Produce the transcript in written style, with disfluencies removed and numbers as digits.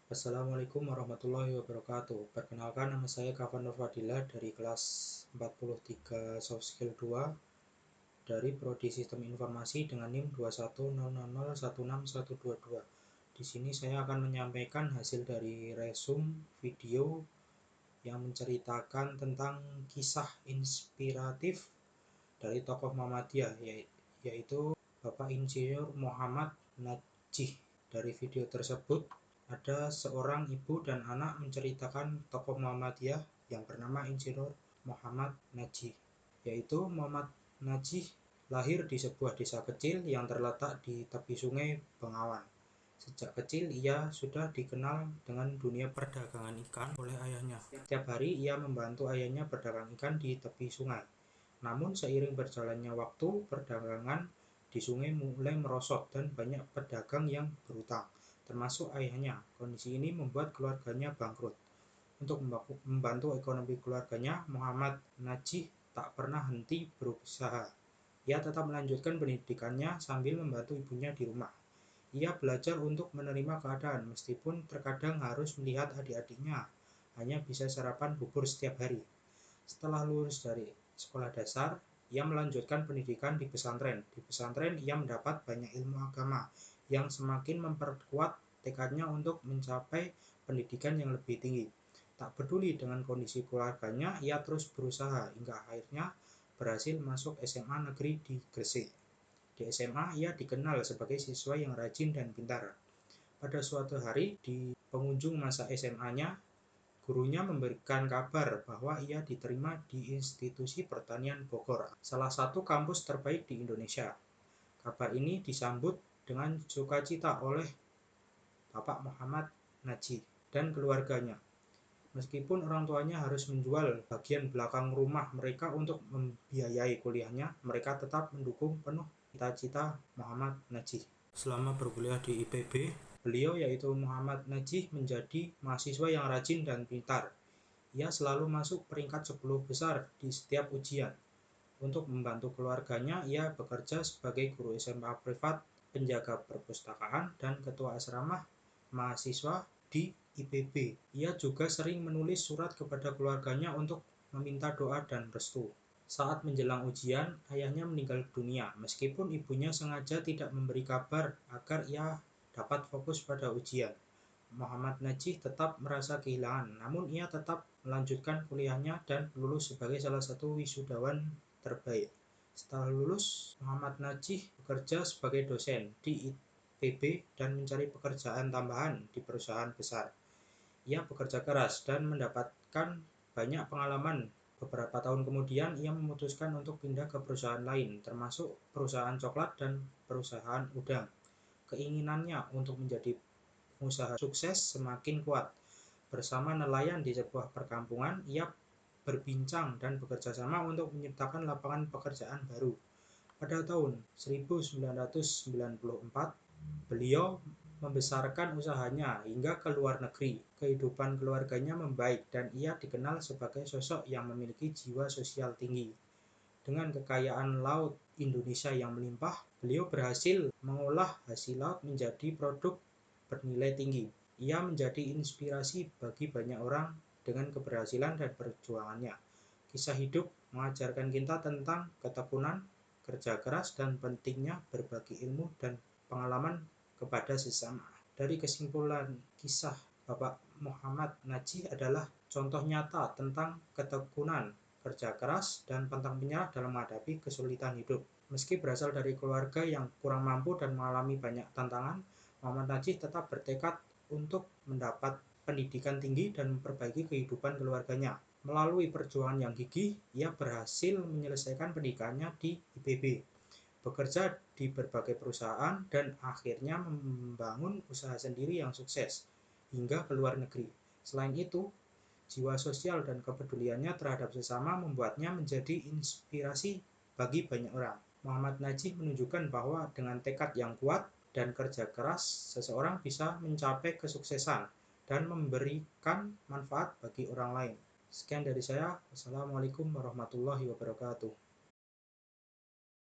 Assalamualaikum warahmatullahi wabarakatuh. Perkenalkan, nama saya Kafan Nur Fadilah dari kelas 43 Soft Skill 2 dari Prodi Sistem Informasi dengan NIM 21000161122. Di sini saya akan menyampaikan hasil dari resume video yang menceritakan tentang kisah inspiratif dari tokoh Muhammadiyah, yaitu Bapak Insinyur Muhammad Najih. Dari video tersebut ada seorang ibu dan anak menceritakan tokoh Muhammadiyah yang bernama Insinyur Muhammad Najih, yaitu Muhammad Najih lahir di sebuah desa kecil yang terletak di tepi sungai Bengawan. Sejak kecil ia sudah dikenal dengan dunia perdagangan ikan oleh ayahnya. Setiap hari ia membantu ayahnya berdagang ikan di tepi sungai. Namun seiring berjalannya waktu, perdagangan di sungai mulai merosot dan banyak pedagang yang berutang, termasuk ayahnya. Kondisi ini membuat keluarganya bangkrut. Untuk membantu ekonomi keluarganya, Muhammad Najih tak pernah henti berusaha. Ia tetap melanjutkan pendidikannya sambil membantu ibunya di rumah. Ia belajar untuk menerima keadaan, meskipun terkadang harus melihat adik-adiknya hanya bisa sarapan bubur setiap hari. Setelah lulus dari sekolah dasar, ia melanjutkan pendidikan di pesantren. Di pesantren, ia mendapat banyak ilmu agama yang semakin memperkuat tekadnya untuk mencapai pendidikan yang lebih tinggi. Tak peduli dengan kondisi keluarganya, ia terus berusaha hingga akhirnya berhasil masuk SMA negeri di Gresik. Di SMA, ia dikenal sebagai siswa yang rajin dan pintar. Pada suatu hari, di pengunjung masa SMA-nya, gurunya memberikan kabar bahwa ia diterima di Institusi Pertanian Bogor, salah satu kampus terbaik di Indonesia. Kabar ini disambut dengan sukacita oleh Bapak Muhammad Najih dan keluarganya. Meskipun orang tuanya harus menjual bagian belakang rumah mereka untuk membiayai kuliahnya, mereka tetap mendukung penuh cita-cita Muhammad Najih. Selama berkuliah di IPB, beliau yaitu Muhammad Najih menjadi mahasiswa yang rajin dan pintar. Ia selalu masuk peringkat 10 besar di setiap ujian. Untuk membantu keluarganya, ia bekerja sebagai guru SMA privat, penjaga perpustakaan, dan ketua asrama mahasiswa di IPB. Ia juga sering menulis surat kepada keluarganya untuk meminta doa dan restu. Saat menjelang ujian, ayahnya meninggal dunia, meskipun ibunya sengaja tidak memberi kabar agar ia dapat fokus pada ujian. Muhammad Najih tetap merasa kehilangan, namun ia tetap melanjutkan kuliahnya dan lulus sebagai salah satu wisudawan terbaik. Setelah lulus, Muhammad Najih bekerja sebagai dosen di IPB dan mencari pekerjaan tambahan di perusahaan besar. Ia bekerja keras dan mendapatkan banyak pengalaman. Beberapa tahun kemudian, ia memutuskan untuk pindah ke perusahaan lain, termasuk perusahaan coklat dan perusahaan udang. Keinginannya untuk menjadi pengusaha sukses semakin kuat. Bersama nelayan di sebuah perkampungan, ia berbincang dan bekerja sama untuk menciptakan lapangan pekerjaan baru. Pada tahun 1994, beliau membesarkan usahanya hingga ke luar negeri. Kehidupan keluarganya membaik dan ia dikenal sebagai sosok yang memiliki jiwa sosial tinggi. Dengan kekayaan laut Indonesia yang melimpah, beliau berhasil mengolah hasil laut menjadi produk bernilai tinggi. Ia menjadi inspirasi bagi banyak orang dengan keberhasilan dan perjuangannya. Kisah hidup mengajarkan kita tentang ketekunan, kerja keras, dan pentingnya berbagi ilmu dan pengalaman kepada sesama. Dari kesimpulan, kisah Bapak Muhammad Najih adalah contoh nyata tentang ketekunan, kerja keras, dan pantang menyerah dalam menghadapi kesulitan hidup. Meski berasal dari keluarga yang kurang mampu dan mengalami banyak tantangan, Muhammad Najih tetap bertekad untuk mendapat pendidikan tinggi dan memperbaiki kehidupan keluarganya. Melalui perjuangan yang gigih, ia berhasil menyelesaikan pendidikannya di IPB, bekerja di berbagai perusahaan, dan akhirnya membangun usaha sendiri yang sukses hingga ke luar negeri. Selain itu, jiwa sosial dan kepeduliannya terhadap sesama membuatnya menjadi inspirasi bagi banyak orang. Muhammad Najih menunjukkan bahwa dengan tekad yang kuat dan kerja keras, seseorang bisa mencapai kesuksesan dan memberikan manfaat bagi orang lain. Sekian dari saya. Wassalamualaikum warahmatullahi wabarakatuh.